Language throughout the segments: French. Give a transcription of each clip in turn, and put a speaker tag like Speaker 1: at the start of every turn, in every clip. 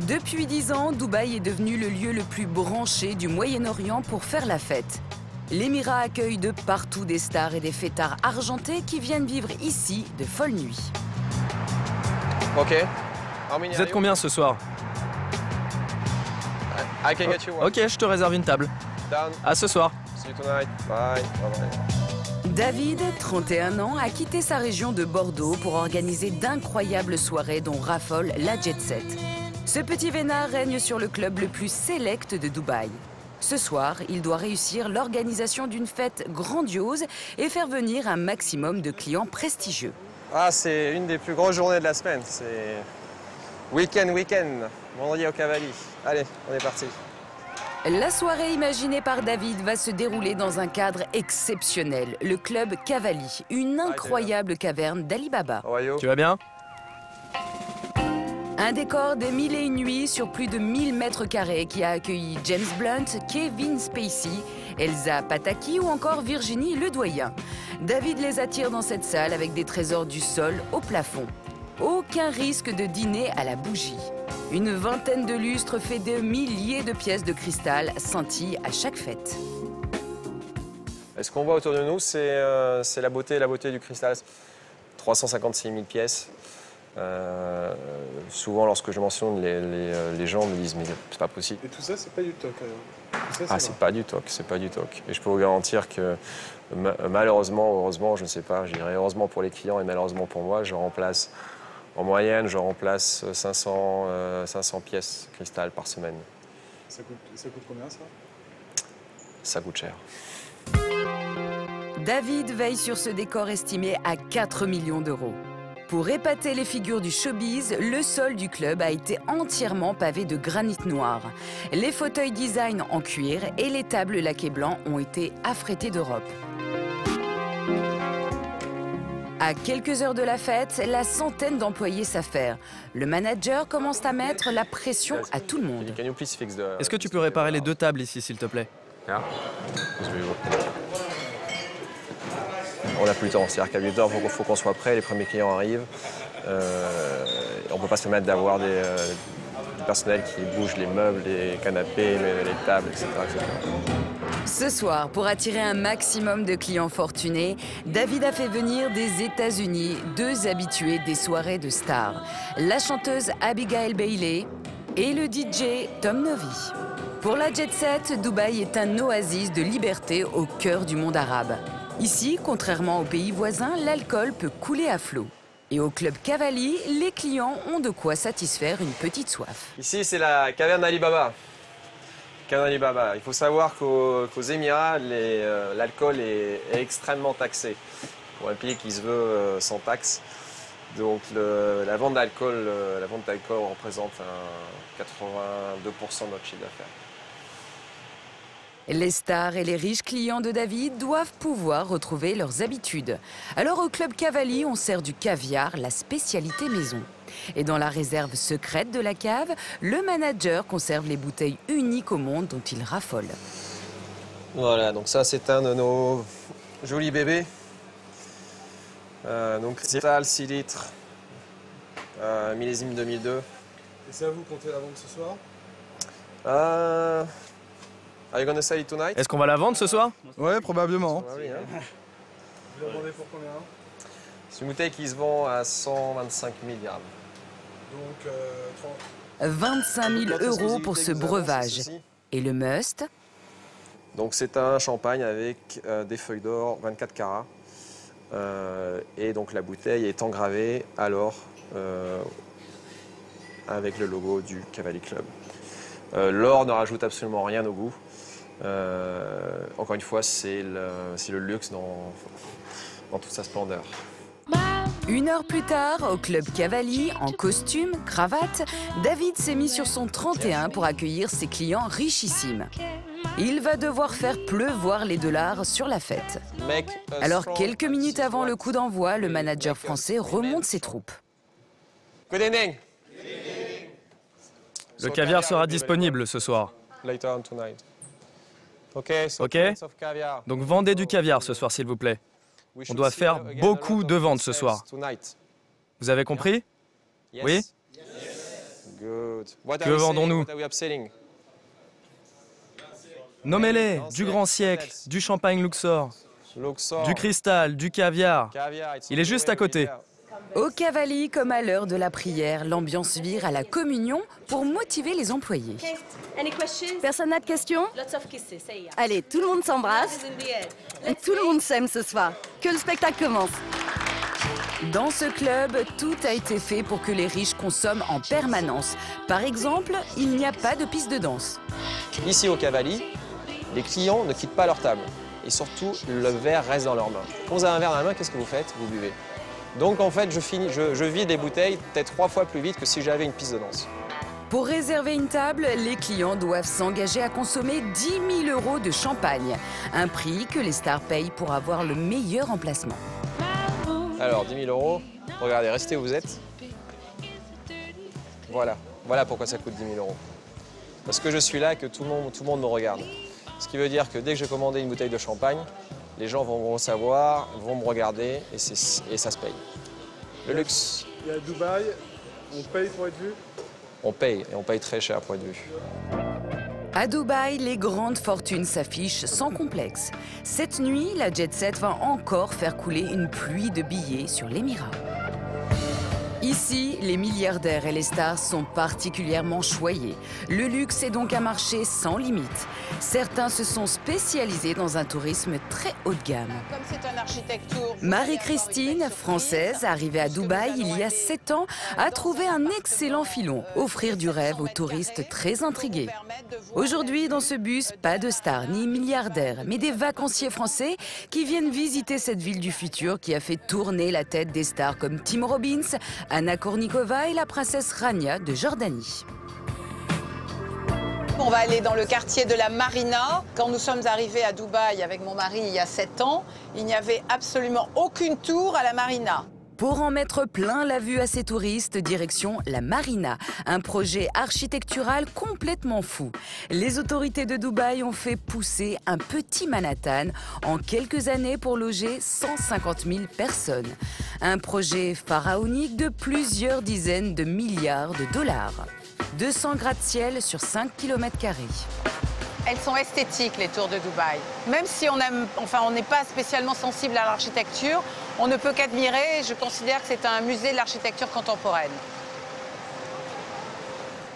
Speaker 1: Depuis 10 ans, Dubaï est devenu le lieu le plus branché du Moyen-Orient pour faire la fête. L'émirat accueille de partout des stars et des fêtards argentés qui viennent vivre ici de folles nuits.
Speaker 2: Ok.
Speaker 3: Vous êtes combien ce soir? Ok, je te réserve une table. À ce soir.
Speaker 2: See you tonight. Bye. Bye.
Speaker 1: David, 31 ans, a quitté sa région de Bordeaux pour organiser d'incroyables soirées dont raffole la Jet Set. Ce petit vénard règne sur le club le plus sélect de Dubaï. Ce soir, il doit réussir l'organisation d'une fête grandiose et faire venir un maximum de clients prestigieux.
Speaker 2: Ah, c'est une des plus grosses journées de la semaine. C'est week-end, vendredi au Cavalli. Allez, on est parti.
Speaker 1: La soirée imaginée par David va se dérouler dans un cadre exceptionnel, le club Cavalli, une incroyable caverne d'Ali Baba.
Speaker 3: Tu vas bien?
Speaker 1: Un décor des 1001 nuits sur plus de 1000 mètres carrés qui a accueilli James Blunt, Kevin Spacey, Elsa Pataki ou encore Virginie Ledoyen. David les attire dans cette salle avec des trésors du sol au plafond. Aucun risque de dîner à la bougie. Une vingtaine de lustres fait de milliers de pièces de cristal scintillent à chaque fête.
Speaker 2: Et ce qu'on voit autour de nous, c'est la beauté du cristal. 356 000 pièces. Souvent, lorsque je mentionne, les gens me disent « mais c'est pas possible ».
Speaker 4: Et tout ça, c'est pas du toc alors.
Speaker 2: Ah, c'est pas du toc. Et je peux vous garantir que malheureusement, heureusement, je ne sais pas, je dirais heureusement pour les clients et malheureusement pour moi, en moyenne, je remplace 500 pièces cristal par semaine.
Speaker 4: Ça coûte combien, ça?
Speaker 2: Ça coûte cher.
Speaker 1: David veille sur ce décor estimé à 4 millions d'euros. Pour épater les figures du showbiz, le sol du club a été entièrement pavé de granit noir. Les fauteuils design en cuir et les tables laquées blanc ont été affrétés d'Europe. À quelques heures de la fête, la centaine d'employés s'affairent. Le manager commence à mettre la pression à tout le monde.
Speaker 3: Est-ce que tu peux réparer les 2 tables ici, s'il te plaît?
Speaker 2: On n'a plus le temps, c'est-à-dire qu'à 8 heures, il faut qu'on soit prêt, les premiers clients arrivent. On ne peut pas se permettre d'avoir du personnel qui bouge les meubles, les canapés, les tables, etc., etc.
Speaker 1: Ce soir, pour attirer un maximum de clients fortunés, David a fait venir des États-Unis 2 habitués des soirées de stars, la chanteuse Abigail Bailey et le DJ Tom Novi. Pour la Jet Set, Dubaï est un oasis de liberté au cœur du monde arabe. Ici, contrairement aux pays voisins, l'alcool peut couler à flot. Et au club Cavalli, les clients ont de quoi satisfaire une petite soif.
Speaker 2: Ici, c'est la caverne d'Ali Baba. Il faut savoir qu'aux Émirats, l'alcool est extrêmement taxé. Pour un pays qui se veut sans taxe. Donc la vente d'alcool représente 82% de notre chiffre d'affaires.
Speaker 1: Les stars et les riches clients de David doivent pouvoir retrouver leurs habitudes. Alors au club Cavalli, on sert du caviar, la spécialité maison. Et dans la réserve secrète de la cave, le manager conserve les bouteilles uniques au monde dont il raffole.
Speaker 2: Voilà, donc ça c'est un de nos jolis bébés. Donc cristal 6 litres, millésime 2002.
Speaker 4: Et ça, vous comptez la vendre ce soir?
Speaker 2: Are you gonna sell it tonight?
Speaker 3: Est-ce qu'on va la vendre ce soir?
Speaker 4: Ouais, probablement.
Speaker 2: Ah oui, hein.
Speaker 4: Vous la vendez pour combien?
Speaker 2: C'est une bouteille qui se vend à 125 000 grammes.
Speaker 4: Donc
Speaker 1: 25 000 euros pour ce breuvage. Et le must?
Speaker 2: Donc c'est un champagne avec des feuilles d'or 24 carats. Et donc la bouteille est engravée à l'or avec le logo du Cavalli Club. L'or ne rajoute absolument rien au goût. Encore une fois, c'est le luxe dans toute sa splendeur.
Speaker 1: 1 heure plus tard, au club Cavalli, en costume, cravate, David s'est mis sur son 31 pour accueillir ses clients richissimes. Il va devoir faire pleuvoir les dollars sur la fête. Alors, quelques minutes avant le coup d'envoi, le manager français remonte ses troupes.
Speaker 2: Good evening.
Speaker 3: Le caviar sera disponible ce soir.
Speaker 2: Ok.
Speaker 3: Donc vendez du caviar ce soir, s'il vous plaît. On doit faire beaucoup de ventes ce soir. Vous avez compris? Oui? Que vendons-nous? Nommez-les, du grand siècle, du champagne Luxor, du cristal, du caviar. Il est juste à côté.
Speaker 1: Au Cavalli, comme à l'heure de la prière, l'ambiance vire à la communion pour motiver les employés.
Speaker 5: Personne n'a de questions? Allez, tout le monde s'embrasse. Et tout le monde s'aime ce soir. Que le spectacle commence.
Speaker 1: Dans ce club, tout a été fait pour que les riches consomment en permanence. Par exemple, il n'y a pas de piste de danse.
Speaker 2: Ici au Cavalli, les clients ne quittent pas leur table. Et surtout, le verre reste dans leurs mains. Quand vous avez un verre dans la main, qu'est-ce que vous faites? Vous buvez. Donc en fait, je vide les bouteilles peut-être 3 fois plus vite que si j'avais une piste de danse.
Speaker 1: Pour réserver une table, les clients doivent s'engager à consommer 10 000 € de champagne. Un prix que les stars payent pour avoir le meilleur emplacement.
Speaker 2: Alors, 10 000 €, regardez, restez où vous êtes. Voilà, voilà pourquoi ça coûte 10 000 €. Parce que je suis là et que tout le monde me regarde. Ce qui veut dire que dès que j'ai commandé une bouteille de champagne, les gens vont le savoir, vont me regarder et ça se paye. Le luxe.
Speaker 4: Et à Dubaï, on paye pour être vu?
Speaker 2: On paye, et on paye très cher pour être vu.
Speaker 1: À Dubaï, les grandes fortunes s'affichent sans complexe. Cette nuit, la jet set va encore faire couler une pluie de billets sur l'Émirat. Ici, les milliardaires et les stars sont particulièrement choyés. Le luxe est donc un marché sans limite. Certains se sont spécialisés dans un tourisme très haut de gamme.
Speaker 6: Comme c'est un architecte tour,
Speaker 1: Marie-Christine, française, arrivée à Dubaï il y a 7 ans, a trouvé un excellent filon, offrir du rêve aux touristes très intrigués. Aujourd'hui, dans ce bus, pas de stars ni milliardaires, mais des vacanciers français qui viennent visiter cette ville du futur qui a fait tourner la tête des stars comme Tim Robbins, Anna Kournikova et la princesse Rania de Jordanie.
Speaker 6: On va aller dans le quartier de la Marina. Quand nous sommes arrivés à Dubaï avec mon mari il y a 7 ans, il n'y avait absolument aucune tour à la Marina.
Speaker 1: Pour en mettre plein la vue à ces touristes, direction la Marina, un projet architectural complètement fou. Les autorités de Dubaï ont fait pousser un petit Manhattan en quelques années pour loger 150 000 personnes. Un projet pharaonique de plusieurs dizaines de milliards de dollars. 200 gratte-ciel sur 5 km².
Speaker 6: Elles sont esthétiques, les tours de Dubaï. Même si on n'est pas spécialement sensible à l'architecture, on ne peut qu'admirer. Je considère que c'est un musée de l'architecture contemporaine.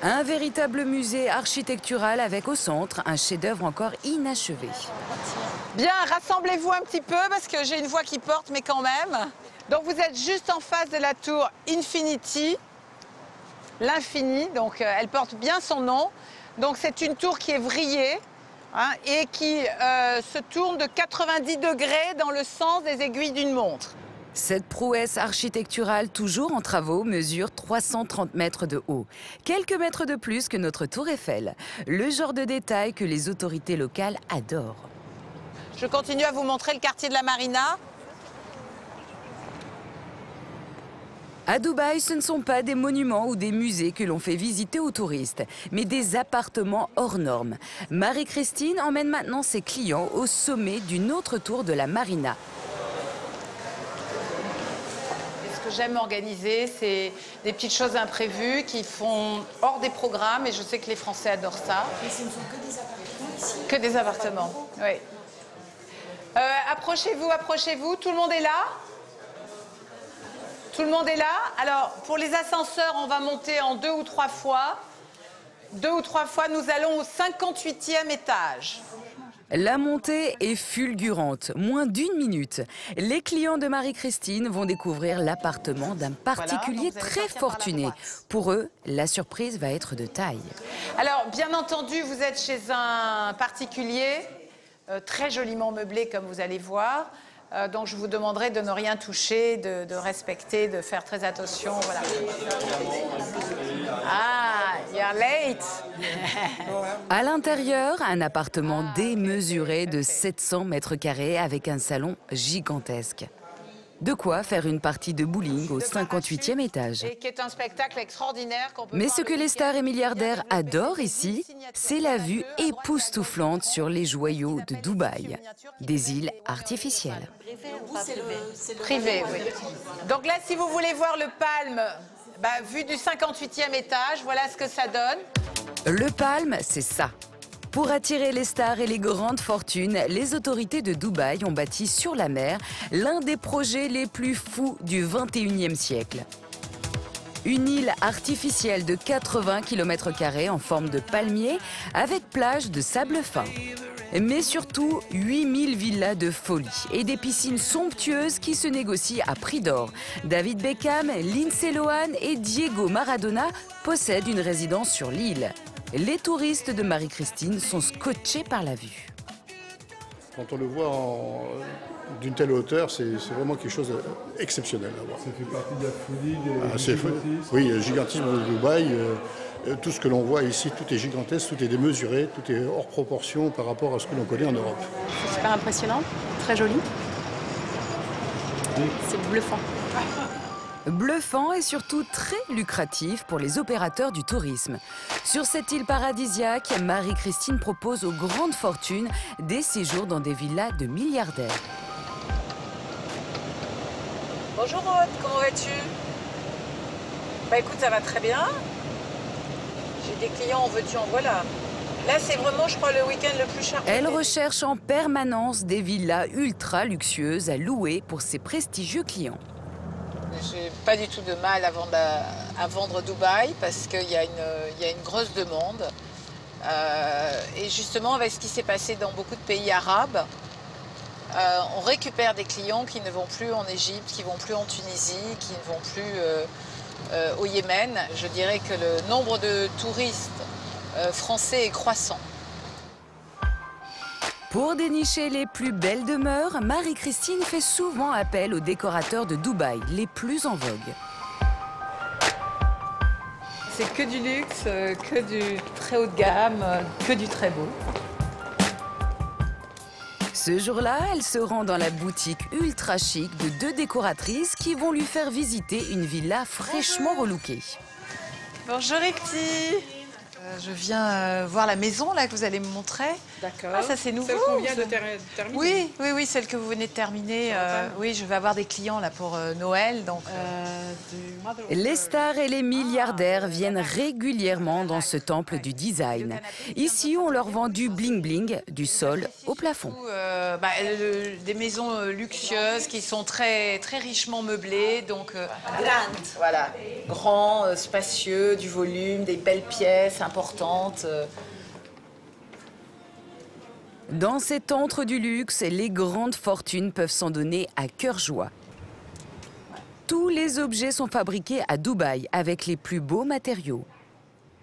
Speaker 1: Un véritable musée architectural avec au centre un chef-d'œuvre encore inachevé.
Speaker 6: Bien, rassemblez-vous un petit peu parce que j'ai une voix qui porte, mais quand même. Donc vous êtes juste en face de la tour Infinity, l'infini, donc elle porte bien son nom. Donc c'est une tour qui est vrillée et qui se tourne de 90 degrés dans le sens des aiguilles d'une montre.
Speaker 1: Cette prouesse architecturale toujours en travaux mesure 330 mètres de haut. Quelques mètres de plus que notre tour Eiffel. Le genre de détail que les autorités locales adorent.
Speaker 6: Je continue à vous montrer le quartier de la Marina.
Speaker 1: À Dubaï, ce ne sont pas des monuments ou des musées que l'on fait visiter aux touristes, mais des appartements hors normes. Marie-Christine emmène maintenant ses clients au sommet d'une autre tour de la Marina.
Speaker 6: Ce que j'aime organiser, c'est des petites choses imprévues qui font hors des programmes, et je sais que les Français adorent ça.
Speaker 7: Mais ce ne sont que des appartements ici?
Speaker 6: Que des appartements, oui. Approchez-vous, approchez-vous. Tout le monde est là? Tout le monde est là? Alors, pour les ascenseurs, on va monter en 2 ou 3 fois. 2 ou 3 fois, nous allons au 58e étage.
Speaker 1: La montée est fulgurante, moins d'1 minute. Les clients de Marie-Christine vont découvrir l'appartement d'un particulier très fortuné. Pour eux, la surprise va être de taille.
Speaker 6: Alors, bien entendu, vous êtes chez un particulier, très joliment meublé, comme vous allez voir. Donc je vous demanderai de ne rien toucher, de respecter, de faire très attention. Voilà. Ah, you're late.
Speaker 1: À l'intérieur, un appartement démesuré de 700 mètres carrés avec un salon gigantesque. De quoi faire une partie de bowling au 58e étage.
Speaker 6: Et qui est un spectacle extraordinaire qu'on peut
Speaker 1: Mais
Speaker 6: voir
Speaker 1: ce que les stars et milliardaires adorent ici, c'est la vue époustouflante sur les joyaux de Dubaï. Des îles artificielles.
Speaker 6: privé, oui. Donc là, si vous voulez voir le Palm Vue du 58e étage, voilà ce que ça donne.
Speaker 1: Le Palm, c'est ça. Pour attirer les stars et les grandes fortunes, les autorités de Dubaï ont bâti sur la mer l'un des projets les plus fous du 21e siècle. Une île artificielle de 80 km² en forme de palmier avec plage de sable fin. Mais surtout, 8000 villas de folie et des piscines somptueuses qui se négocient à prix d'or. David Beckham, Lindsay Lohan et Diego Maradona possèdent une résidence sur l'île. Les touristes de Marie-Christine sont scotchés par la vue.
Speaker 8: Quand on le voit d'une telle hauteur, c'est vraiment quelque chose d'exceptionnel à voir.
Speaker 4: Ça fait partie de la folie gigantisme.
Speaker 8: Oui, le gigantisme de Dubaï. Tout ce que l'on voit ici, tout est gigantesque, tout est démesuré, tout est hors proportion par rapport à ce que l'on connaît en Europe.
Speaker 9: C'est super impressionnant, très joli. C'est bluffant.
Speaker 1: Bluffant et surtout très lucratif pour les opérateurs du tourisme. Sur cette île paradisiaque, Marie-Christine propose aux grandes fortunes des séjours dans des villas de milliardaires.
Speaker 6: Bonjour Aude, comment vas-tu? Écoute, ça va très bien. J'ai des clients en veux-tu, en voilà. Là, c'est vraiment, je crois, le week-end le plus cher.
Speaker 1: Elle recherche en permanence des villas ultra luxueuses à louer pour ses prestigieux clients.
Speaker 6: J'ai pas du tout de mal à vendre Dubaï parce qu'il y a une grosse demande. Et justement, avec ce qui s'est passé dans beaucoup de pays arabes, on récupère des clients qui ne vont plus en Égypte, qui ne vont plus en Tunisie, qui ne vont plus au Yémen. Je dirais que le nombre de touristes français est croissant.
Speaker 1: Pour dénicher les plus belles demeures, Marie-Christine fait souvent appel aux décorateurs de Dubaï, les plus en vogue.
Speaker 6: C'est que du luxe, que du très haut de gamme, que du très beau.
Speaker 1: Ce jour-là, elle se rend dans la boutique ultra chic de 2 décoratrices qui vont lui faire visiter une villa fraîchement relookée.
Speaker 6: Bonjour les petits. Je viens voir la maison là que vous allez me montrer.
Speaker 9: D'accord.
Speaker 6: Ah, ça c'est nouveau.
Speaker 9: Celle qu'on vient de terminer.
Speaker 6: Oui, celle que vous venez de terminer. Oui, je vais avoir des clients là pour Noël, donc.
Speaker 1: Les stars et les milliardaires viennent régulièrement dans ce temple du design. Ici, on leur vend du bling-bling, du sol au plafond.
Speaker 6: Des maisons luxueuses qui sont très, très richement meublées, donc grandes. Voilà, grand, spacieux, du volume, des belles pièces importantes.
Speaker 1: Dans cet antre du luxe, les grandes fortunes peuvent s'en donner à cœur joie. Tous les objets sont fabriqués à Dubaï avec les plus beaux matériaux.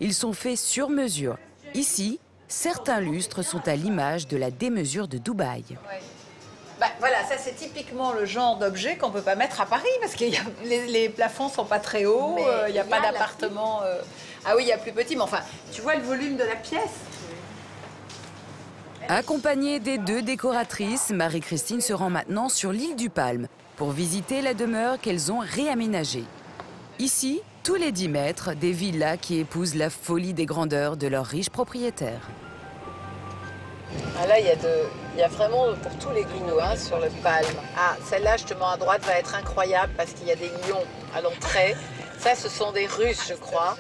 Speaker 1: Ils sont faits sur mesure. Ici, certains lustres sont à l'image de la démesure de Dubaï.
Speaker 6: Voilà, ça c'est typiquement le genre d'objet qu'on ne peut pas mettre à Paris parce que les plafonds ne sont pas très hauts, il n'y a pas d'appartement. Ah oui, il y a plus petit, mais enfin, tu vois le volume de la pièce.
Speaker 1: Accompagnée des 2 décoratrices, Marie-Christine se rend maintenant sur l'île du Palm pour visiter la demeure qu'elles ont réaménagée. Ici, tous les 10 mètres, des villas qui épousent la folie des grandeurs de leurs riches propriétaires.
Speaker 6: Ah là, il y a vraiment pour tous les goûts hein, sur le Palm. Ah, celle-là, justement, à droite, va être incroyable parce qu'il y a des lions à l'entrée. Ça, ce sont des Russes, je crois.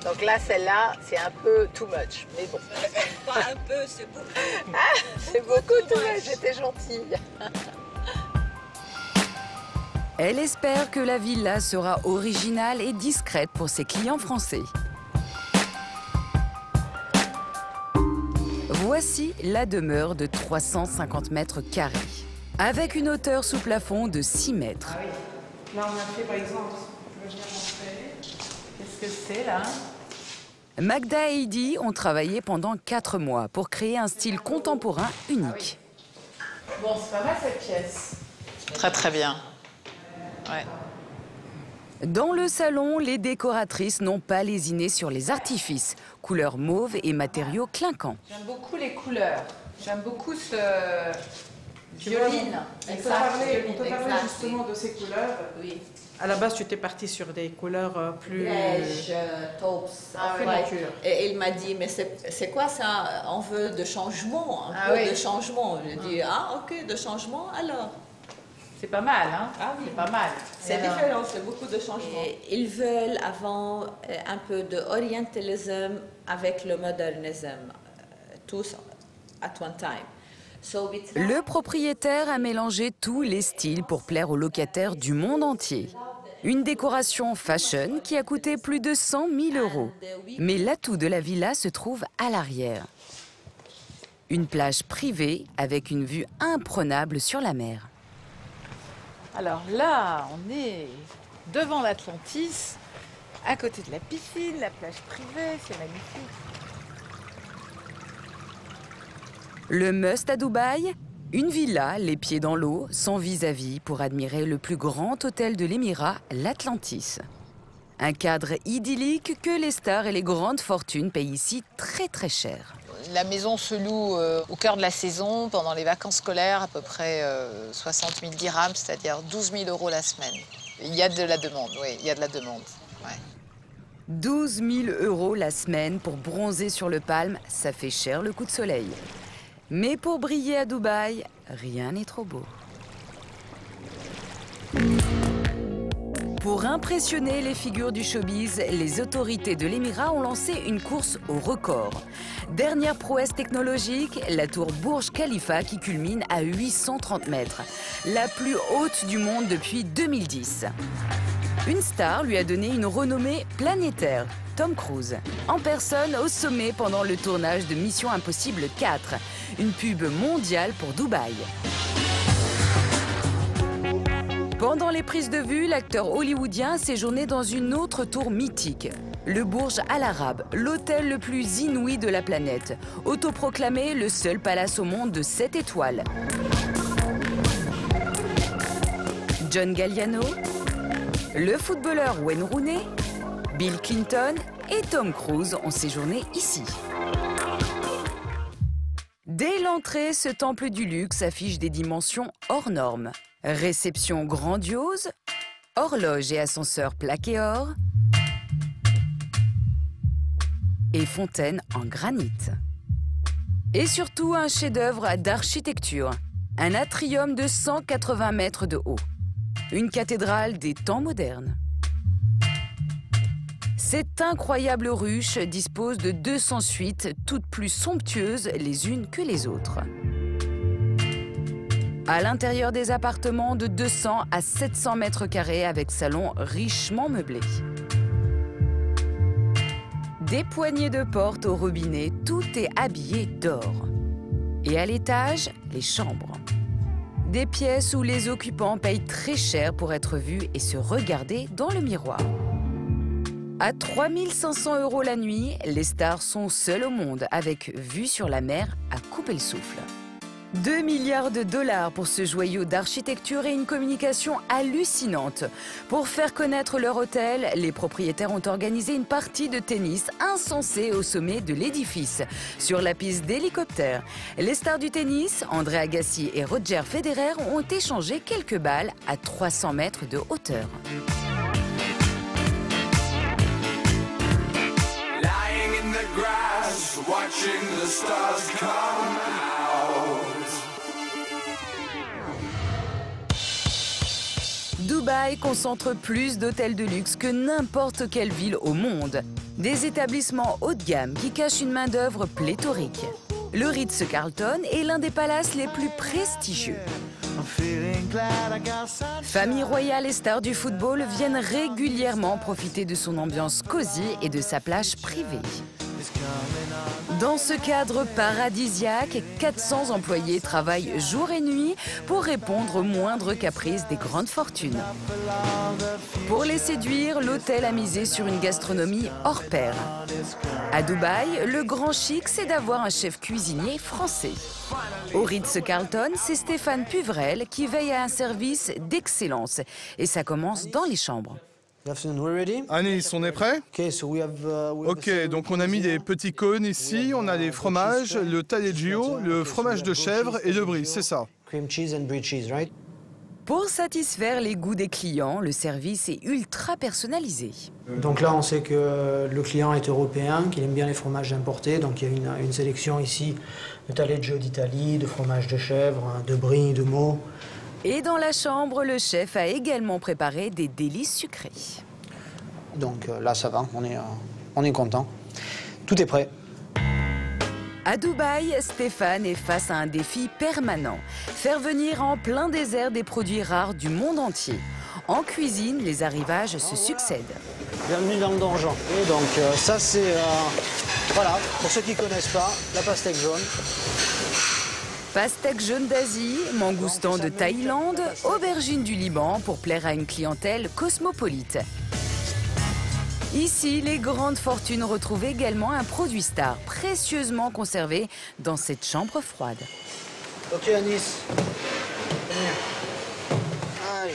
Speaker 6: Donc là, celle-là, c'est un peu too much, mais bon.
Speaker 7: Pas un peu, c'est beaucoup.
Speaker 6: Ah, c'est beaucoup too much, j'étais gentille.
Speaker 1: Elle espère que la villa sera originale et discrète pour ses clients français. Voici la demeure de 350 mètres carrés, avec une hauteur sous plafond de 6 mètres.
Speaker 6: Ah oui. Là, on a fait, par exemple, je vais montrer. Qu'est-ce que c'est, là?
Speaker 1: Magda et Heidi ont travaillé pendant 4 mois pour créer un style contemporain unique.
Speaker 6: Ah oui. Bon, c'est pas mal cette pièce. Très très bien. Ouais.
Speaker 1: Dans le salon, les décoratrices n'ont pas lésiné sur les artifices, couleurs mauves et matériaux clinquants.
Speaker 6: J'aime beaucoup les couleurs. J'aime beaucoup ce violine.
Speaker 9: On peut parler justement de ces couleurs.
Speaker 6: Oui.
Speaker 9: À la base, tu étais partie sur des couleurs plus...
Speaker 10: Beige, taupes.
Speaker 9: nature.
Speaker 10: Et il m'a dit, mais c'est quoi ça? On veut de changement, un peu de changement. Je dis, ah ok, de changement, alors.
Speaker 9: C'est pas mal, hein?
Speaker 10: Ah oui.
Speaker 9: C'est pas mal.
Speaker 10: C'est différent, c'est beaucoup de changements. Et ils veulent avant un peu d'orientalisme avec le modernisme, tous at one time.
Speaker 1: Le propriétaire a mélangé tous les styles pour plaire aux locataires du monde entier. Une décoration fashion qui a coûté plus de 100 000 €. Mais l'atout de la villa se trouve à l'arrière. Une plage privée avec une vue imprenable sur la mer.
Speaker 6: Alors là, on est devant l'Atlantis, à côté de la piscine, la plage privée, c'est magnifique.
Speaker 1: Le must à Dubaï, une villa, les pieds dans l'eau, sans vis-à-vis pour admirer le plus grand hôtel de l'Émirat, l'Atlantis. Un cadre idyllique que les stars et les grandes fortunes payent ici très très cher.
Speaker 6: La maison se loue au cœur de la saison, pendant les vacances scolaires, à peu près 60 000 dirhams, c'est-à-dire 12 000 € la semaine. Il y a de la demande, oui, il y a de la demande. Ouais.
Speaker 1: 12 000 € la semaine pour bronzer sur le Palm, ça fait cher le coup de soleil. Mais pour briller à Dubaï, rien n'est trop beau. Pour impressionner les figures du showbiz, les autorités de l'Émirat ont lancé une course au record. Dernière prouesse technologique, la tour Burj Khalifa qui culmine à 830 mètres, la plus haute du monde depuis 2010. Une star lui a donné une renommée planétaire, Tom Cruise, en personne au sommet pendant le tournage de Mission Impossible 4, une pub mondiale pour Dubaï. Pendant les prises de vue, l'acteur hollywoodien séjournait dans une autre tour mythique, le Burj Al Arab, l'hôtel le plus inouï de la planète, autoproclamé le seul palace au monde de 7 étoiles. John Galliano, le footballeur Wayne Rooney, Bill Clinton et Tom Cruise ont séjourné ici. Dès l'entrée, ce temple du luxe affiche des dimensions hors normes. Réception grandiose, horloge et ascenseur plaqué or et fontaine en granit. Et surtout un chef-d'œuvre d'architecture, un atrium de 180 mètres de haut, une cathédrale des temps modernes. Cette incroyable ruche dispose de 200 suites, toutes plus somptueuses les unes que les autres. À l'intérieur des appartements de 200 à 700 mètres carrés avec salon richement meublé. Des poignées de porte au robinet, tout est habillé d'or. Et à l'étage, les chambres. Des pièces où les occupants payent très cher pour être vus et se regarder dans le miroir. À 3 500 € la nuit, les stars sont seules au monde avec vue sur la mer à couper le souffle. 2 milliards de dollars pour ce joyau d'architecture et une communication hallucinante. Pour faire connaître leur hôtel, les propriétaires ont organisé une partie de tennis insensée au sommet de l'édifice, sur la piste d'hélicoptère. Les stars du tennis, André Agassi et Roger Federer, ont échangé quelques balles à 300 mètres de hauteur.
Speaker 11: Lying in the grass, watching the stars come out.
Speaker 1: Dubaï concentre plus d'hôtels de luxe que n'importe quelle ville au monde. Des établissements haut de gamme qui cachent une main-d'œuvre pléthorique. Le Ritz-Carlton est l'un des palaces les plus prestigieux. Famille royale et stars du football viennent régulièrement profiter de son ambiance cosy et de sa plage privée. Dans ce cadre paradisiaque, 400 employés travaillent jour et nuit pour répondre aux moindres caprices des grandes fortunes. Pour les séduire, l'hôtel a misé sur une gastronomie hors pair. À Dubaï, le grand chic, c'est d'avoir un chef cuisinier français. Au Ritz-Carlton, c'est Stéphane Puvrel qui veille à un service d'excellence. Et ça commence dans les chambres.
Speaker 12: Anis, on est prêt? Ok, donc on a mis des petits cônes ici, on a des fromages, le taleggio, le fromage de chèvre et de brie, c'est ça.
Speaker 1: Pour satisfaire les goûts des clients, le service est ultra personnalisé.
Speaker 13: Donc là, on sait que le client est européen, qu'il aime bien les fromages importés, donc il y a une sélection ici de taleggio d'Italie, de fromage de chèvre, de brie, de meaux.
Speaker 1: Et dans la chambre, le chef a également préparé des délices sucrés.
Speaker 13: Donc là, ça va, on est content. Tout est prêt.
Speaker 1: À Dubaï, Stéphane est face à un défi permanent. Faire venir en plein désert des produits rares du monde entier. En cuisine, les arrivages se succèdent.
Speaker 13: Bienvenue dans le donjon. Et donc ça c'est, voilà, pour ceux qui ne connaissent pas, la pastèque jaune.
Speaker 1: Pastèque jaune d'Asie, mangoustan de Thaïlande, aubergine du Liban pour plaire à une clientèle cosmopolite. Ici, les grandes fortunes retrouvent également un produit star précieusement conservé dans cette chambre froide.
Speaker 13: Ok Anis. Allez.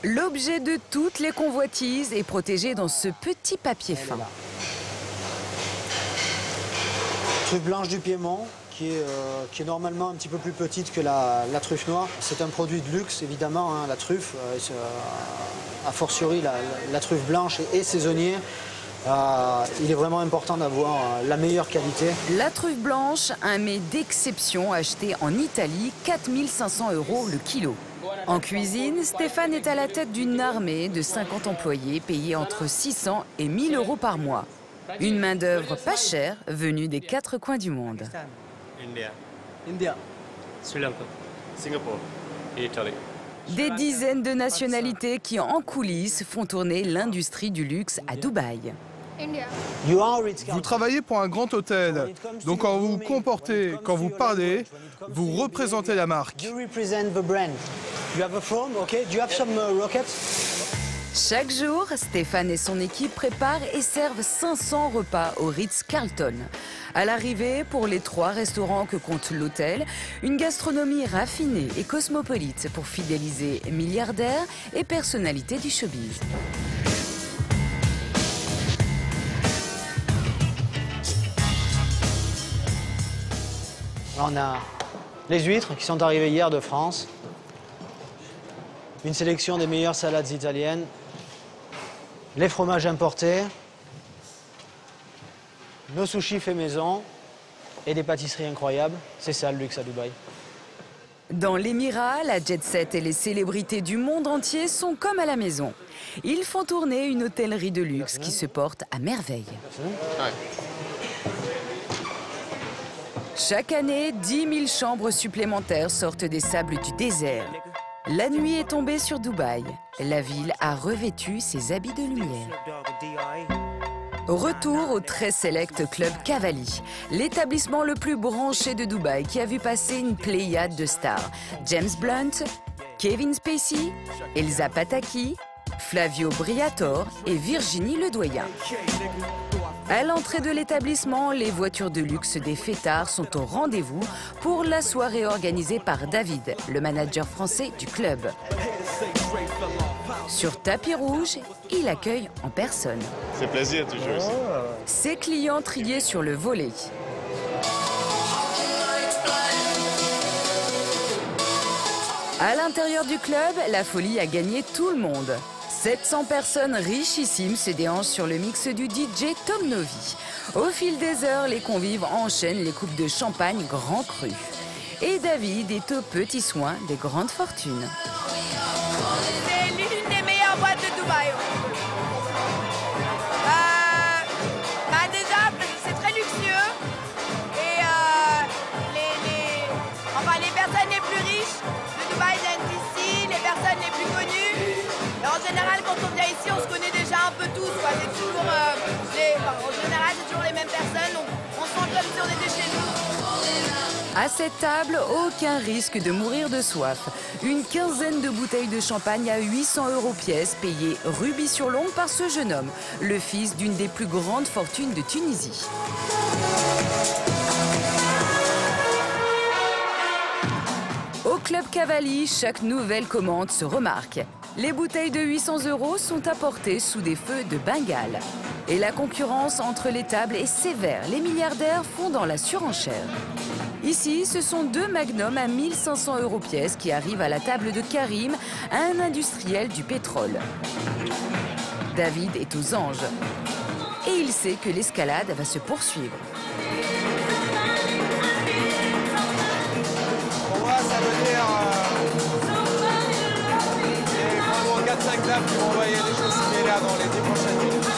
Speaker 1: L'objet de toutes les convoitises est protégé dans ce petit papier fin.
Speaker 13: Truffe blanche du Piémont, qui est normalement un petit peu plus petite que la truffe noire. C'est un produit de luxe, évidemment, hein, la truffe, a fortiori la truffe blanche est saisonnière. Il est vraiment important d'avoir la meilleure qualité.
Speaker 1: La truffe blanche, un mets d'exception acheté en Italie, 4 500 € le kilo. En cuisine, Stéphane est à la tête d'une armée de 50 employés payés entre 600 et 1 000 € par mois. Une main-d'œuvre pas chère venue des 4 coins du monde.
Speaker 14: India, Sri Lanka, Singapour et Italie.
Speaker 1: Des dizaines de nationalités qui, en coulisses, font tourner l'industrie du luxe à Dubaï.
Speaker 12: Vous travaillez pour un grand hôtel, donc quand vous vous comportez, quand vous parlez, vous représentez la marque.
Speaker 1: Chaque jour, Stéphane et son équipe préparent et servent 500 repas au Ritz-Carlton. À l'arrivée, pour les 3 restaurants que compte l'hôtel, une gastronomie raffinée et cosmopolite pour fidéliser milliardaires et personnalités du showbiz.
Speaker 13: On a les huîtres qui sont arrivées hier de France, une sélection des meilleures salades italiennes, les fromages importés, nos sushis faits maison et des pâtisseries incroyables. C'est ça le luxe à Dubaï.
Speaker 1: Dans l'Émirat, la jet-set et les célébrités du monde entier sont comme à la maison. Ils font tourner une hôtellerie de luxe qui se porte à merveille. Chaque année, 10 000 chambres supplémentaires sortent des sables du désert. La nuit est tombée sur Dubaï. La ville a revêtu ses habits de lumière. Retour au très select Club Cavalli, l'établissement le plus branché de Dubaï qui a vu passer une pléiade de stars. James Blunt, Kevin Spacey, Elsa Pataky, Flavio Briatore et Virginie Ledoyen. À l'entrée de l'établissement, les voitures de luxe des fêtards sont au rendez-vous pour la soirée organisée par David, le manager français du club. Sur tapis rouge, il accueille en personne.
Speaker 15: C'est plaisir toujours ici.
Speaker 1: Ses clients triés sur le volet. À l'intérieur du club, la folie a gagné tout le monde. 700 personnes richissimes se déhanchent sur le mix du DJ Tom Novi. Au fil des heures, les convives enchaînent les coupes de champagne grand cru. Et David est aux petits soins des grandes fortunes.
Speaker 16: C'est l'une des meilleures boîtes de Dubaï. Déjà, c'est très luxueux. Et les personnes les plus riches de Dubaï viennent ici, les personnes les plus connues. Et en général, quand on vient ici, on se connaît déjà un peu tous. C'est toujours en général, c'est toujours les mêmes personnes. Donc on se sent comme si on était chez nous.
Speaker 1: À cette table, aucun risque de mourir de soif. Une quinzaine de bouteilles de champagne à 800 € pièce, payées rubis sur l'ongle par ce jeune homme, le fils d'une des plus grandes fortunes de Tunisie. Au Club Cavalli, chaque nouvelle commande se remarque. Les bouteilles de 800 € sont apportées sous des feux de Bengale. Et la concurrence entre les tables est sévère. Les milliardaires font dans la surenchère. Ici, ce sont 2 magnums à 1500 € pièce qui arrivent à la table de Karim, un industriel du pétrole. David est aux anges. Et il sait que l'escalade va se poursuivre.
Speaker 13: Pour moi, ça veut dire
Speaker 15: dames qui vont envoyer des choses similaires dans les 10 prochaines minutes.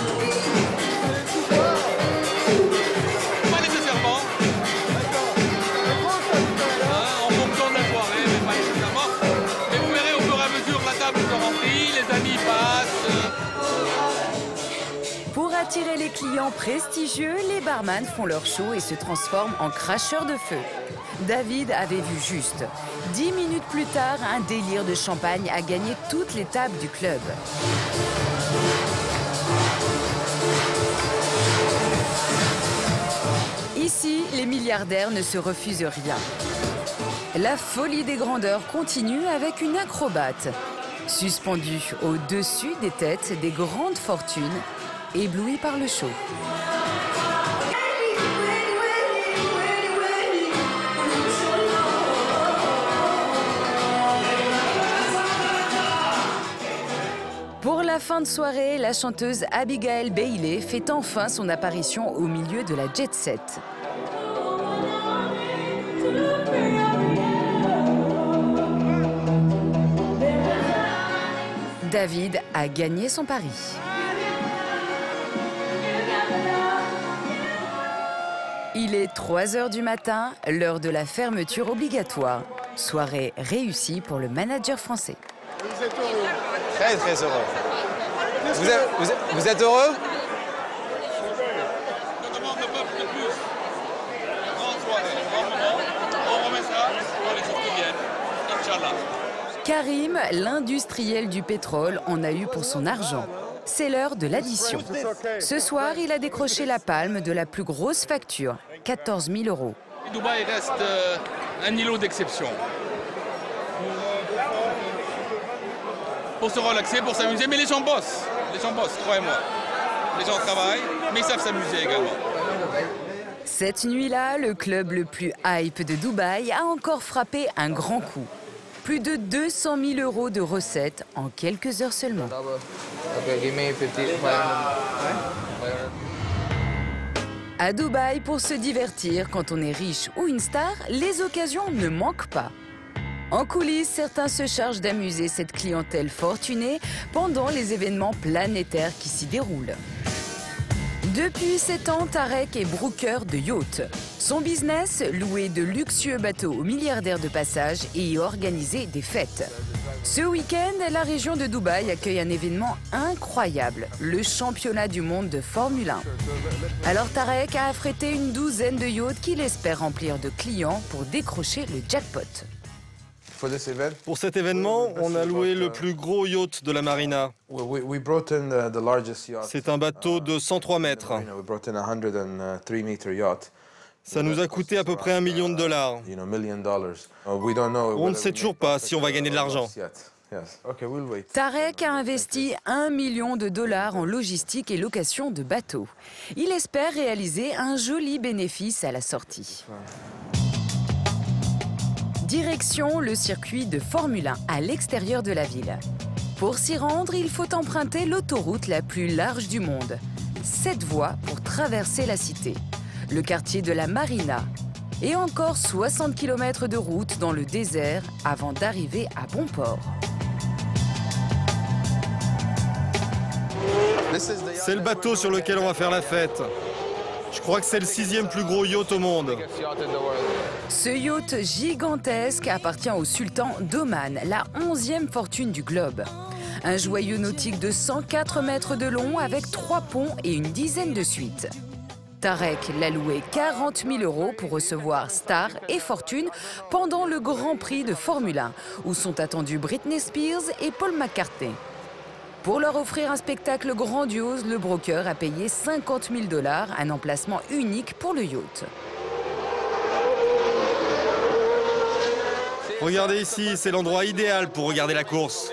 Speaker 15: Pas nécessairement. En fonction de la soirée, mais pas nécessairement. Mais vous verrez au fur et à mesure la table se remplit, les amis passent.
Speaker 1: Pour attirer les clients prestigieux, les barman font leur show et se transforment en cracheurs de feu. David avait vu juste. 10 minutes plus tard, un délire de champagne a gagné toutes les tables du club. Ici, les milliardaires ne se refusent rien. La folie des grandeurs continue avec une acrobate. Suspendue au-dessus des têtes des grandes fortunes, éblouie par le show. Pour la fin de soirée, la chanteuse Abigail Bailey fait enfin son apparition au milieu de la jet set. David a gagné son pari. Il est 3 h du matin, l'heure de la fermeture obligatoire. Soirée réussie pour le manager français.
Speaker 2: Vous êtes heureux. Très, très heureux. Vous êtes heureux?
Speaker 15: Je demande le peuple de plus. Grande soirée, grand moment. On remet ça pour les jours qui viennent. Inch'Allah.
Speaker 1: Karim, l'industriel du pétrole, en a eu pour son argent. C'est l'heure de l'addition. Ce soir, il a décroché la palme de la plus grosse facture, 14 000 €.
Speaker 15: Dubaï reste un îlot d'exception. Pour se relaxer, pour s'amuser, mais les gens bossent. Les gens bossent, croyez-moi. Les gens travaillent, mais ils savent s'amuser également.
Speaker 1: Cette nuit-là, le club le plus hype de Dubaï a encore frappé un grand coup. Plus de 200 000 € de recettes en quelques heures seulement. À Dubaï, pour se divertir, quand on est riche ou une star, les occasions ne manquent pas. En coulisses, certains se chargent d'amuser cette clientèle fortunée pendant les événements planétaires qui s'y déroulent. Depuis 7 ans, Tarek est broker de yachts. Son business, louer de luxueux bateaux aux milliardaires de passage et y organiser des fêtes. Ce week-end, la région de Dubaï accueille un événement incroyable, le championnat du monde de Formule 1. Alors Tarek a affrété une douzaine de yachts qu'il espère remplir de clients pour décrocher le jackpot.
Speaker 12: Pour cet événement, on a loué le plus gros yacht de la marina. C'est un bateau de 103 mètres. Ça nous a coûté à peu près $1 million. On ne sait toujours pas si on va gagner de l'argent.
Speaker 1: Tarek a investi $1 million en logistique et location de bateaux. Il espère réaliser un joli bénéfice à la sortie. Direction le circuit de Formule 1 à l'extérieur de la ville. Pour s'y rendre, il faut emprunter l'autoroute la plus large du monde. 7 voies pour traverser la cité, le quartier de la Marina, et encore 60 km de route dans le désert avant d'arriver à bon port.
Speaker 12: C'est le bateau sur lequel on va faire la fête. Je crois que c'est le 6e plus gros yacht au monde.
Speaker 1: Ce yacht gigantesque appartient au sultan d'Oman, la 11e fortune du globe. Un joyau nautique de 104 mètres de long avec 3 ponts et une dizaine de suites. Tarek l'a loué 40 000 € pour recevoir stars et fortune pendant le Grand Prix de Formule 1, où sont attendus Britney Spears et Paul McCartney. Pour leur offrir un spectacle grandiose, le broker a payé 50 000 $, un emplacement unique pour le yacht.
Speaker 12: Regardez ici, c'est l'endroit idéal pour regarder la course.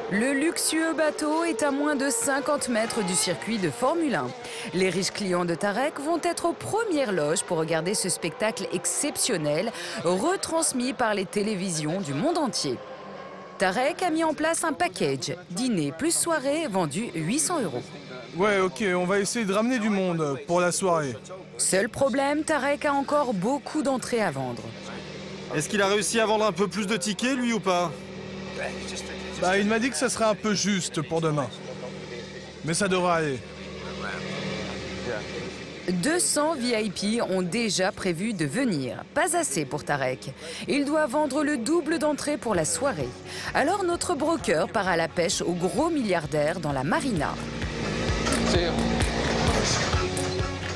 Speaker 1: Le luxueux bateau est à moins de 50 mètres du circuit de Formule 1. Les riches clients de Tarek vont être aux premières loges pour regarder ce spectacle exceptionnel, retransmis par les télévisions du monde entier. Tarek a mis en place un package, dîner plus soirée, vendu 800 €.
Speaker 12: Ouais, ok, on va essayer de ramener du monde pour la soirée.
Speaker 1: Seul problème, Tarek a encore beaucoup d'entrées à vendre.
Speaker 12: Est-ce qu'il a réussi à vendre un peu plus de tickets, lui, ou pas? Bah, il m'a dit que ça serait un peu juste pour demain. Mais ça devrait aller.
Speaker 1: 200 VIP ont déjà prévu de venir. Pas assez pour Tarek. Il doit vendre le double d'entrée pour la soirée. Alors notre broker part à la pêche aux gros milliardaires dans la marina.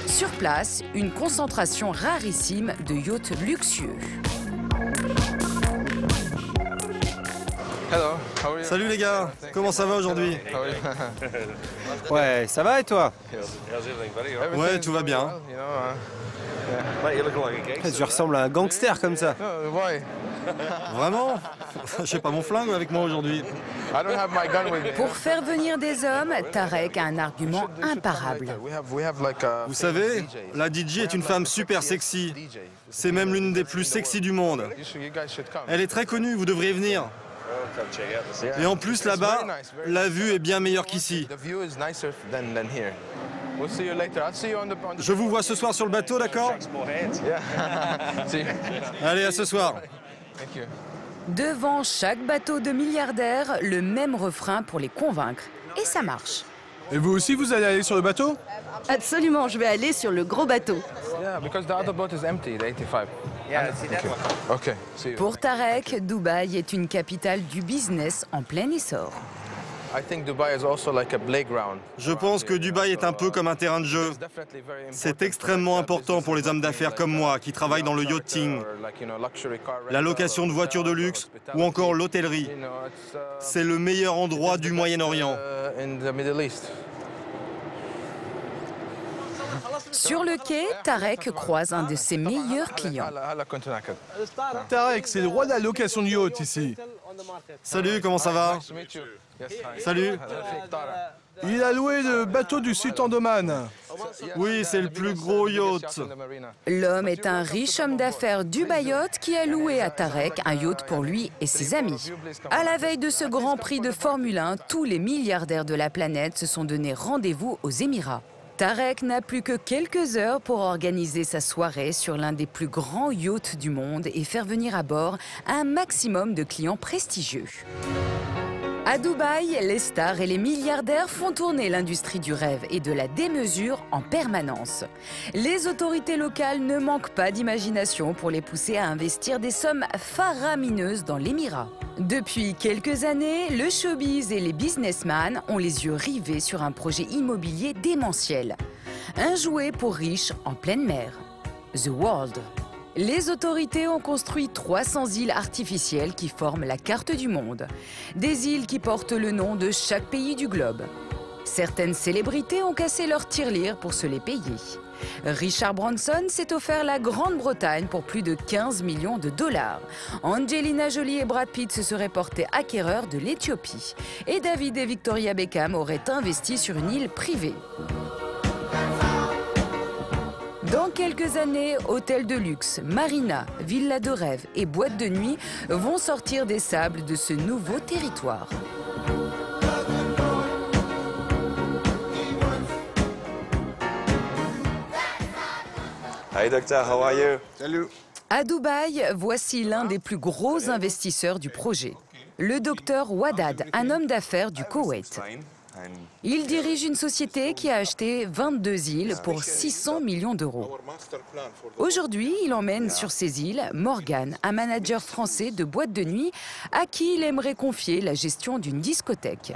Speaker 1: Sur place, une concentration rarissime de yachts luxueux.
Speaker 17: Salut les gars, comment ça va aujourd'hui? Ouais, ça va et toi? Ouais, tout va bien. Tu ressembles à un gangster comme ça. Vraiment? J'ai pas mon flingue avec moi aujourd'hui.
Speaker 1: Pour faire venir des hommes, Tarek a un argument imparable.
Speaker 17: Vous savez, la DJ est une femme super sexy. C'est même l'une des plus sexy du monde. Elle est très connue, vous devriez venir. Et en plus, là-bas, la vue est bien meilleure qu'ici. Je vous vois ce soir sur le bateau, d'accord? Allez, à ce soir.
Speaker 1: Devant chaque bateau de milliardaires, le même refrain pour les convaincre. Et ça marche.
Speaker 12: Et vous aussi, vous allez aller sur le bateau?
Speaker 5: Absolument, je vais aller sur le gros bateau.
Speaker 1: Pour Tarek, Dubaï est une capitale du business en plein essor.
Speaker 17: Je pense que Dubaï est un peu comme un terrain de jeu. C'est extrêmement important pour les hommes d'affaires comme moi qui travaillent dans le yachting, la location de voitures de luxe ou encore l'hôtellerie. C'est le meilleur endroit du Moyen-Orient.
Speaker 1: Sur le quai, Tarek croise un de ses meilleurs clients.
Speaker 12: Tarek, c'est le roi de la location de yacht ici.
Speaker 17: Salut, comment ça va? Salut.
Speaker 12: Il a loué le bateau du Sultan d'Oman.
Speaker 17: Oui, c'est le plus gros yacht.
Speaker 1: L'homme est un riche homme d'affaires dubaïote qui a loué à Tarek un yacht pour lui et ses amis. À la veille de ce Grand Prix de Formule 1, tous les milliardaires de la planète se sont donné rendez-vous aux Émirats. Tarek n'a plus que quelques heures pour organiser sa soirée sur l'un des plus grands yachts du monde et faire venir à bord un maximum de clients prestigieux. À Dubaï, les stars et les milliardaires font tourner l'industrie du rêve et de la démesure en permanence. Les autorités locales ne manquent pas d'imagination pour les pousser à investir des sommes faramineuses dans l'Émirat. Depuis quelques années, le showbiz et les businessmen ont les yeux rivés sur un projet immobilier démentiel. Un jouet pour riches en pleine mer. The World. Les autorités ont construit 300 îles artificielles qui forment la carte du monde. Des îles qui portent le nom de chaque pays du globe. Certaines célébrités ont cassé leur tirelire pour se les payer. Richard Branson s'est offert la Grande-Bretagne pour plus de 15 millions de dollars. Angelina Jolie et Brad Pitt se seraient portés acquéreurs de l'Éthiopie. Et David et Victoria Beckham auraient investi sur une île privée. Dans quelques années, hôtels de luxe, marinas, villas de rêve et boîtes de nuit vont sortir des sables de ce nouveau territoire.
Speaker 2: Hi docteur, how are you?
Speaker 12: Salut.
Speaker 1: À Dubaï, voici l'un des plus gros investisseurs du projet. Le docteur Wadad, un homme d'affaires du Koweït. Il dirige une société qui a acheté 22 îles pour 600 millions d'euros. Aujourd'hui, il emmène sur ces îles Morgan, un manager français de boîte de nuit à qui il aimerait confier la gestion d'une discothèque.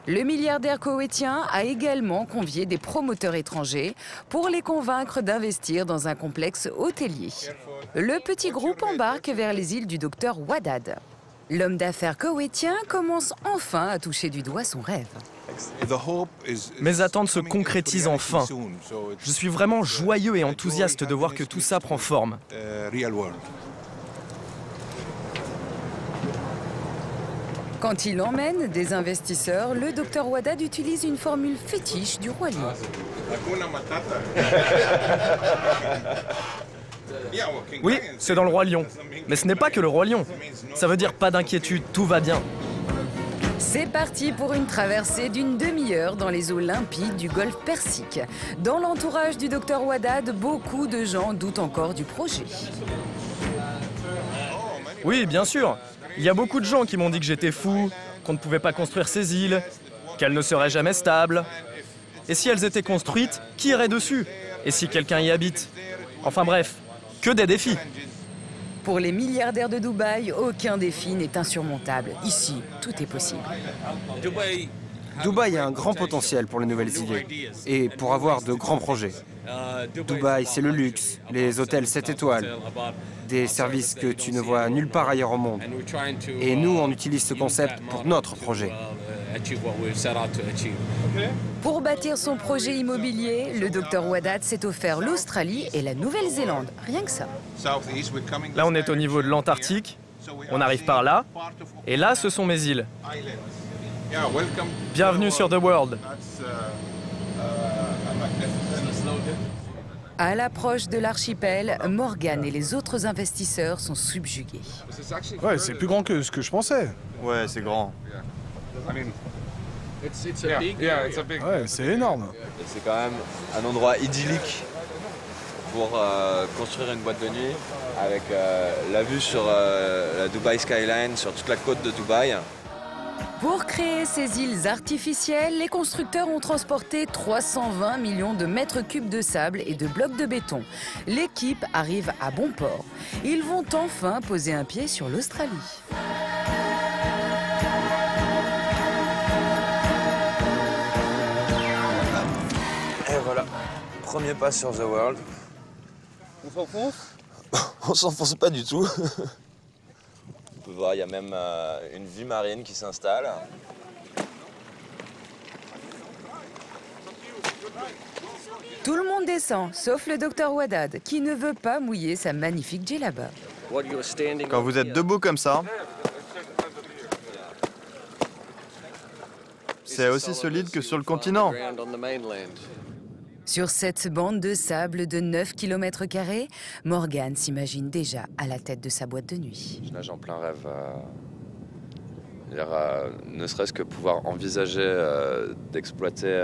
Speaker 1: Le milliardaire koweïtien a également convié des promoteurs étrangers pour les convaincre d'investir dans un complexe hôtelier. Le petit groupe embarque vers les îles du docteur Wadad. L'homme d'affaires koweïtien commence enfin à toucher du doigt son rêve.
Speaker 3: Mes attentes se concrétisent enfin. Je suis vraiment joyeux et enthousiaste de voir que tout ça prend forme.
Speaker 1: Quand il emmène des investisseurs, le docteur Wadad utilise une formule fétiche du roi lion.
Speaker 3: Oui, c'est dans le roi lion. Mais ce n'est pas que le roi lion. Ça veut dire pas d'inquiétude, tout va bien.
Speaker 1: C'est parti pour une traversée d'une demi-heure dans les eaux limpides du golfe Persique. Dans l'entourage du docteur Wadad, beaucoup de gens doutent encore du projet.
Speaker 3: Oui, bien sûr. Il y a beaucoup de gens qui m'ont dit que j'étais fou, qu'on ne pouvait pas construire ces îles, qu'elles ne seraient jamais stables. Et si elles étaient construites, qui irait dessus? Et si quelqu'un y habite? Enfin bref, que des défis.
Speaker 1: Pour les milliardaires de Dubaï, aucun défi n'est insurmontable. Ici, tout est possible.
Speaker 18: Dubaï a un grand potentiel pour les nouvelles idées et pour avoir de grands projets. Dubaï, c'est le luxe, les hôtels 7 étoiles, des services que tu ne vois nulle part ailleurs au monde. Et nous, on utilise ce concept pour notre projet.
Speaker 1: Pour bâtir son projet immobilier, le Dr Wadad s'est offert l'Australie et la Nouvelle-Zélande. Rien que ça.
Speaker 3: Là, on est au niveau de l'Antarctique. On arrive par là. Et là, ce sont mes îles. Bienvenue sur The World.
Speaker 1: À l'approche de l'archipel, Morgan et les autres investisseurs sont subjugués.
Speaker 12: Ouais, c'est plus grand que ce que je pensais.
Speaker 17: Ouais, c'est grand.
Speaker 12: Ouais, c'est énorme.
Speaker 19: C'est quand même un endroit idyllique pour construire une boîte de nuit avec la vue sur la Dubai Skyline, sur toute la côte de Dubaï.
Speaker 1: Pour créer ces îles artificielles, les constructeurs ont transporté 320 millions de mètres cubes de sable et de blocs de béton. L'équipe arrive à bon port. Ils vont enfin poser un pied sur l'Australie.
Speaker 19: Et voilà, premier pas sur The World.
Speaker 14: On s'enfonce?
Speaker 19: On s'enfonce pas du tout. On peut voir, il y a même une vue marine qui s'installe.
Speaker 1: Tout le monde descend, sauf le Dr Wadad, qui ne veut pas mouiller sa magnifique djellaba.
Speaker 17: Quand vous êtes debout comme ça, c'est aussi solide que sur le continent.
Speaker 1: Sur cette bande de sable de 9 km², Morgan s'imagine déjà à la tête de sa boîte de nuit.
Speaker 19: Je nage en plein rêve. Ne serait-ce que pouvoir envisager d'exploiter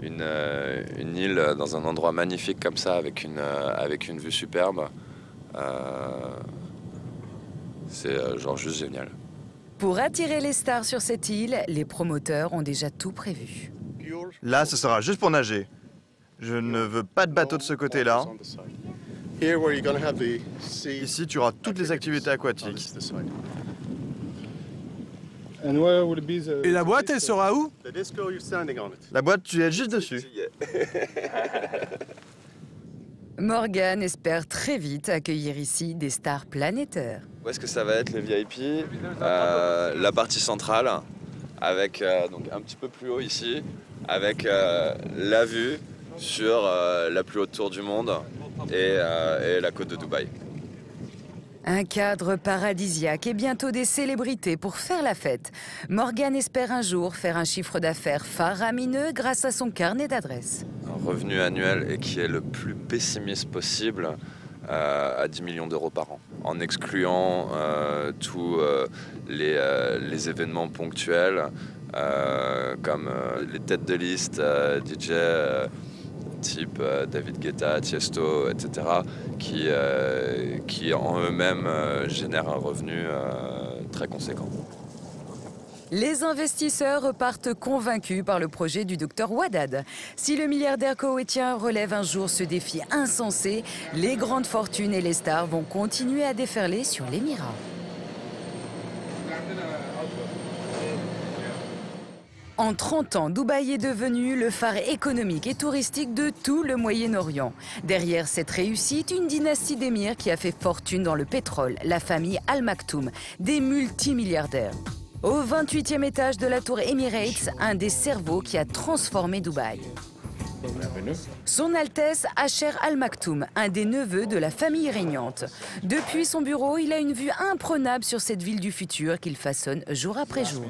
Speaker 19: une île dans un endroit magnifique comme ça, avec une vue superbe, c'est genre juste génial.
Speaker 1: Pour attirer les stars sur cette île, les promoteurs ont déjà tout prévu.
Speaker 17: Là, ce sera juste pour nager. Je ne veux pas de bateau de ce côté-là. Ici, tu auras toutes les activités aquatiques.
Speaker 12: Et la boîte, elle sera où?
Speaker 17: La boîte, tu es juste dessus.
Speaker 1: Morgan espère très vite accueillir ici des stars planétaires.
Speaker 19: Où est-ce que ça va être, les VIP? La partie centrale, avec donc un petit peu plus haut ici, avec la vue sur la plus haute tour du monde et la côte de Dubaï.
Speaker 1: Un cadre paradisiaque et bientôt des célébrités pour faire la fête. Morgan espère un jour faire un chiffre d'affaires faramineux grâce à son carnet d'adresses.
Speaker 19: Un revenu annuel et qui est le plus pessimiste possible à 10 millions d'euros par an, en excluant tous les événements ponctuels comme les têtes de liste DJ type David Guetta, Tiesto, etc., qui en eux-mêmes génèrent un revenu très conséquent.
Speaker 1: Les investisseurs repartent convaincus par le projet du Dr Wadad. Si le milliardaire koweïtien relève un jour ce défi insensé, les grandes fortunes et les stars vont continuer à déferler sur l'Émirat. En 30 ans, Dubaï est devenu le phare économique et touristique de tout le Moyen-Orient. Derrière cette réussite, une dynastie d'émirs qui a fait fortune dans le pétrole, la famille Al Maktoum, des multimilliardaires. Au 28e étage de la tour Emirates, un des cerveaux qui a transformé Dubaï. Son Altesse Asher Al Maktoum, un des neveux de la famille régnante. Depuis son bureau, il a une vue imprenable sur cette ville du futur qu'il façonne jour après jour.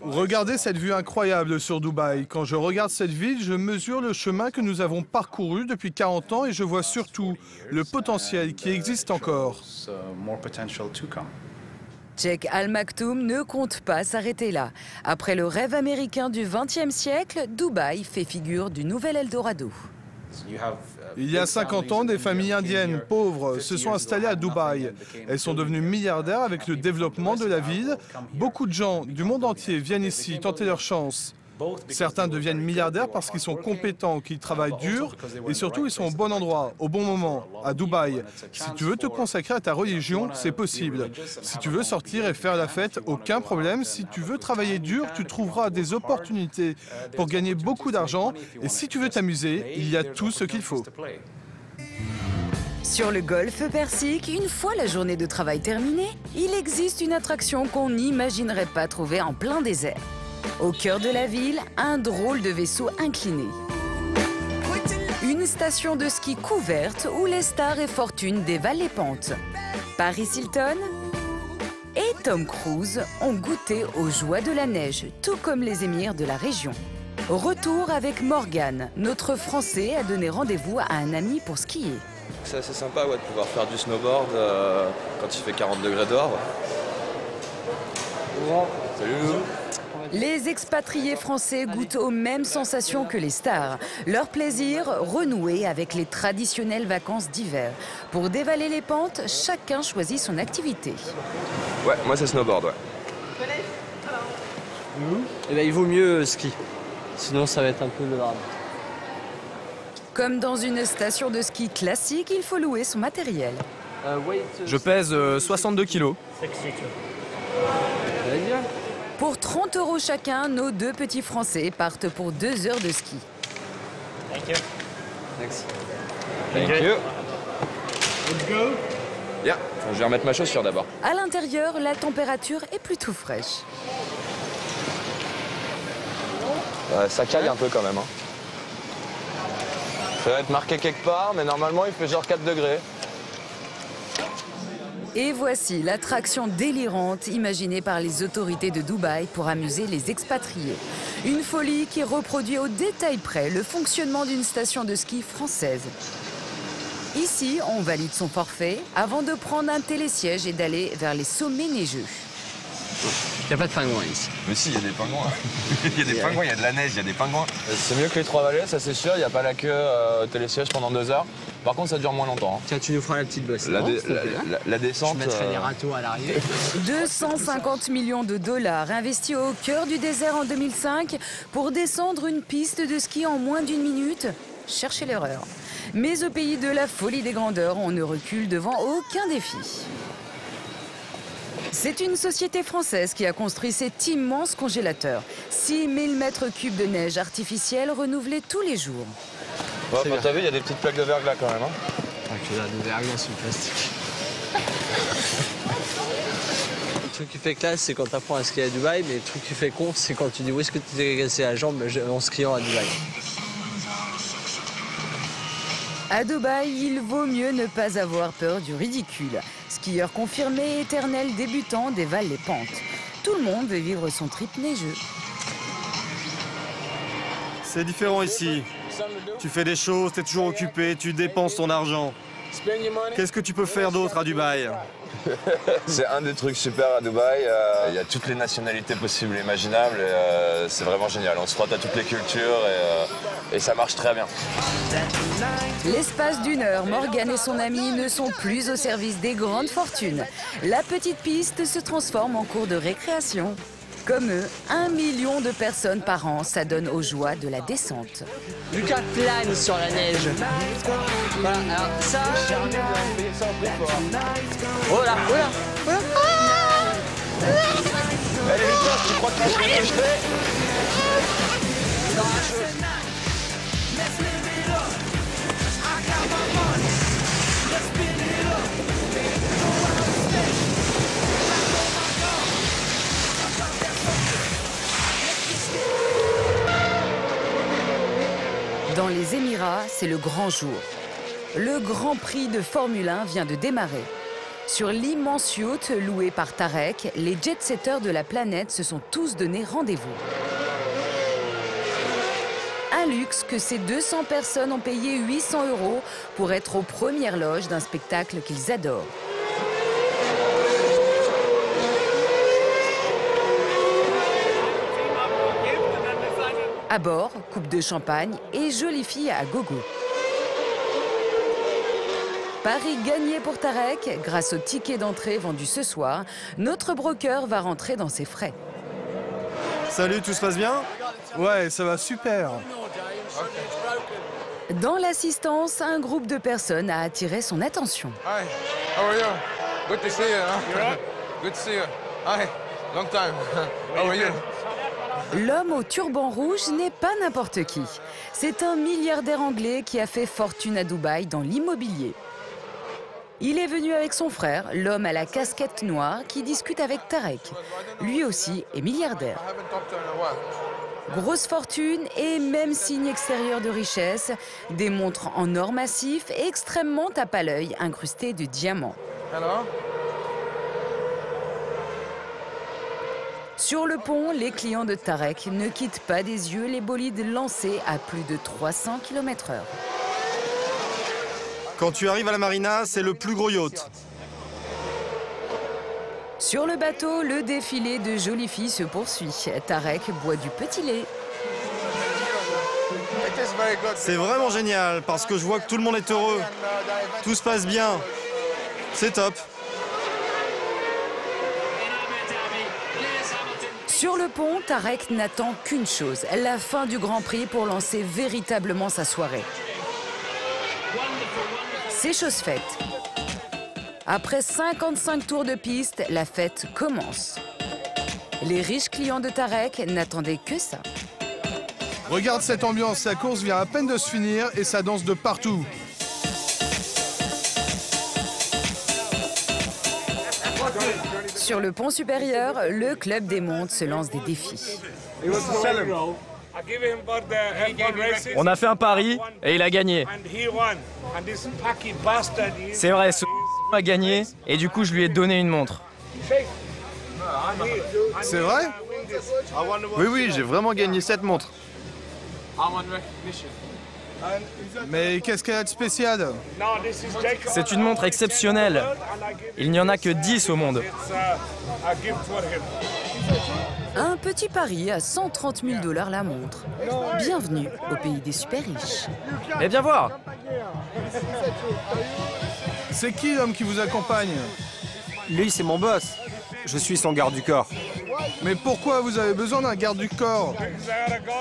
Speaker 12: Regardez cette vue incroyable sur Dubaï. Quand je regarde cette ville, je mesure le chemin que nous avons parcouru depuis 40 ans et je vois surtout le potentiel qui existe encore.
Speaker 1: Sheikh Al Maktoum ne compte pas s'arrêter là. Après le rêve américain du XXe siècle, Dubaï fait figure du nouvel Eldorado.
Speaker 12: Il y a 50 ans, des familles indiennes pauvres se sont installées à Dubaï. Elles sont devenues milliardaires avec le développement de la ville. Beaucoup de gens du monde entier viennent ici tenter leur chance. Certains deviennent milliardaires parce qu'ils sont compétents, qu'ils travaillent dur et surtout ils sont au bon endroit, au bon moment, à Dubaï. Si tu veux te consacrer à ta religion, c'est possible. Si tu veux sortir et faire la fête, aucun problème. Si tu veux travailler dur, tu trouveras des opportunités pour gagner beaucoup d'argent. Et si tu veux t'amuser, il y a tout ce qu'il faut.
Speaker 1: Sur le golfe Persique, une fois la journée de travail terminée, il existe une attraction qu'on n'imaginerait pas trouver en plein désert. Au cœur de la ville, un drôle de vaisseau incliné. Une station de ski couverte où les stars et fortunes dévalent les pentes. Paris Hilton et Tom Cruise ont goûté aux joies de la neige, tout comme les émirs de la région. Retour avec Morgane, notre Français a donné rendez-vous à un ami pour skier.
Speaker 20: C'est assez sympa de pouvoir faire du snowboard quand il fait 40 degrés dehors. Salut.
Speaker 1: Les expatriés français goûtent aux mêmes sensations que les stars. Leur plaisir, renouer avec les traditionnelles vacances d'hiver. Pour dévaler les pentes, chacun choisit son activité.
Speaker 20: Ouais, moi c'est snowboard, ouais.
Speaker 21: Eh ben, il vaut mieux ski, sinon ça va être un peu le drame.
Speaker 1: Comme dans une station de ski classique, il faut louer son matériel.
Speaker 3: Je pèse 62 kilos.
Speaker 1: Pour 30 € chacun, nos deux petits Français partent pour 2 heures de ski.
Speaker 21: Thank you.
Speaker 20: Thanks. Thank you.
Speaker 21: Let's go.
Speaker 20: Bien, je vais remettre ma chaussure d'abord.
Speaker 1: À l'intérieur, la température est plutôt fraîche.
Speaker 20: Ça caille un peu quand même. Ça va être marqué quelque part, mais normalement il fait genre 4 degrés.
Speaker 1: Et voici l'attraction délirante imaginée par les autorités de Dubaï pour amuser les expatriés. Une folie qui reproduit au détail près le fonctionnement d'une station de ski française. Ici, on valide son forfait avant de prendre un télésiège et d'aller vers les sommets neigeux.
Speaker 21: Il n'y a pas de pingouins ici.
Speaker 20: Mais si, il y a des pingouins. Il y a des pingouins, il y a de la neige, il y a des pingouins. C'est mieux que les Trois-Vallées, ça c'est sûr. Il n'y a pas la queue au télésiège pendant 2 heures. Par contre, ça dure moins longtemps.
Speaker 21: Tiens, tu nous feras la petite bosse.
Speaker 20: La descente.
Speaker 21: Je mettrai les râteaux à l'arrivée.
Speaker 1: 250 millions de dollars investis au cœur du désert en 2005 pour descendre une piste de ski en moins d'1 minute. Cherchez l'erreur. Mais au pays de la folie des grandeurs, on ne recule devant aucun défi. C'est une société française qui a construit cet immense congélateur. 6000 mètres cubes de neige artificielle renouvelée tous les jours.
Speaker 20: Ouais, t'as vu, il y a des petites plaques de verglas quand même.
Speaker 21: De verglas sur le plastique. Le truc qui fait classe, c'est quand tu apprends à skier à Dubaï, mais le truc qui fait con, c'est quand tu dis où est-ce que tu t'es cassé la jambe en skiant à Dubaï.
Speaker 1: À Dubaï, il vaut mieux ne pas avoir peur du ridicule. Skieur confirmé et éternel débutant dévale les pentes. Tout le monde veut vivre son trip neigeux.
Speaker 17: C'est différent ici. Tu fais des choses, t'es toujours occupé, tu dépenses ton argent. Qu'est-ce que tu peux faire d'autre à Dubaï?
Speaker 19: C'est un des trucs super à Dubaï. Il y a toutes les nationalités possibles et imaginables. C'est vraiment génial. On se frotte à toutes les cultures et ça marche très bien.
Speaker 1: L'espace d'1 heure, Morgane et son ami ne sont plus au service des grandes fortunes. La petite piste se transforme en cours de récréation. Comme eux, 1 million de personnes par an s'adonnent aux joies de la descente.
Speaker 21: Lucas plane sur la neige. Voilà, alors ça... Oh là, oh là, oh là.
Speaker 20: Allez Lucas, tu crois que tu fais ce que je fais?
Speaker 1: Dans les Émirats, c'est le grand jour. Le Grand Prix de Formule 1 vient de démarrer. Sur l'immense yacht loué par Tarek, les jet-setters de la planète se sont tous donné rendez-vous. Un luxe que ces 200 personnes ont payé 800 € pour être aux premières loges d'un spectacle qu'ils adorent. À bord, coupe de champagne et jolie fille à gogo. Pari gagné pour Tarek. Grâce au ticket d'entrée vendu ce soir, notre broker va rentrer dans ses frais.
Speaker 17: Salut, tout se passe bien?
Speaker 12: Ouais, ça va super.
Speaker 1: Dans l'assistance, un groupe de personnes a attiré son attention.
Speaker 20: Hi, how are you? Good to see you. Huh? Good to see you. Hi, long time. How are you?
Speaker 1: L'homme au turban rouge n'est pas n'importe qui. C'est un milliardaire anglais qui a fait fortune à Dubaï dans l'immobilier. Il est venu avec son frère, l'homme à la casquette noire, qui discute avec Tarek. Lui aussi est milliardaire. Grosse fortune et même signe extérieur de richesse, des montres en or massif et extrêmement tape à l'œil incrustées de diamants. Sur le pont, les clients de Tarek ne quittent pas des yeux les bolides lancés à plus de 300 km/h.
Speaker 17: Quand tu arrives à la marina, c'est le plus gros yacht.
Speaker 1: Sur le bateau, le défilé de jolies filles se poursuit. Tarek boit du petit lait.
Speaker 17: C'est vraiment génial parce que je vois que tout le monde est heureux. Tout se passe bien. C'est top.
Speaker 1: Sur le pont, Tarek n'attend qu'une chose, la fin du Grand Prix pour lancer véritablement sa soirée. C'est chose faite. Après 55 tours de piste, la fête commence. Les riches clients de Tarek n'attendaient que ça.
Speaker 12: Regarde cette ambiance, la course vient à peine de se finir et ça danse de partout.
Speaker 1: Sur le pont supérieur, le club des montres se lance des défis.
Speaker 3: On a fait un pari et il a gagné. C'est vrai, ce a gagné et du coup je lui ai donné une montre.
Speaker 12: C'est vrai?
Speaker 4: Oui, j'ai vraiment gagné cette montre.
Speaker 12: Mais qu'est-ce qu'elle a de spécial?
Speaker 3: C'est une montre exceptionnelle. Il n'y en a que 10 au monde.
Speaker 1: Un petit pari à 130 000 $ la montre. Bienvenue au pays des super riches.
Speaker 3: Eh bien voir.
Speaker 12: C'est qui l'homme qui vous accompagne?
Speaker 18: Lui, c'est mon boss. Je suis son garde du corps.
Speaker 12: Mais pourquoi vous avez besoin d'un garde du corps?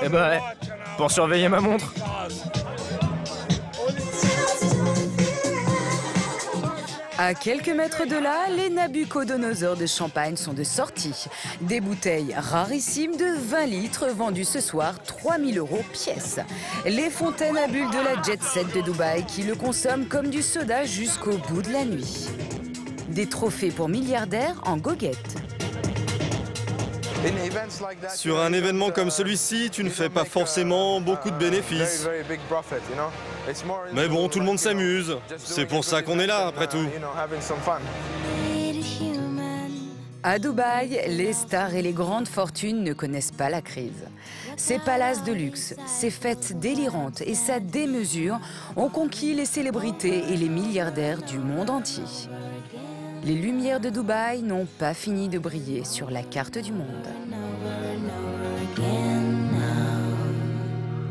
Speaker 3: Eh ben, pour surveiller ma montre.
Speaker 1: À quelques mètres de là, les nabucodonosors de champagne sont de sortie. Des bouteilles rarissimes de 20 litres vendues ce soir 3 000 € pièce. Les fontaines à bulles de la jet set de Dubaï qui le consomment comme du soda jusqu'au bout de la nuit. Des trophées pour milliardaires en goguette.
Speaker 17: Sur un événement comme celui-ci, tu ne fais pas forcément beaucoup de bénéfices. Mais bon, tout le monde s'amuse. C'est pour ça qu'on est là, après tout.
Speaker 1: À Dubaï, les stars et les grandes fortunes ne connaissent pas la crise. Ces palaces de luxe, ces fêtes délirantes et sa démesure ont conquis les célébrités et les milliardaires du monde entier. Les lumières de Dubaï n'ont pas fini de briller sur la carte du monde.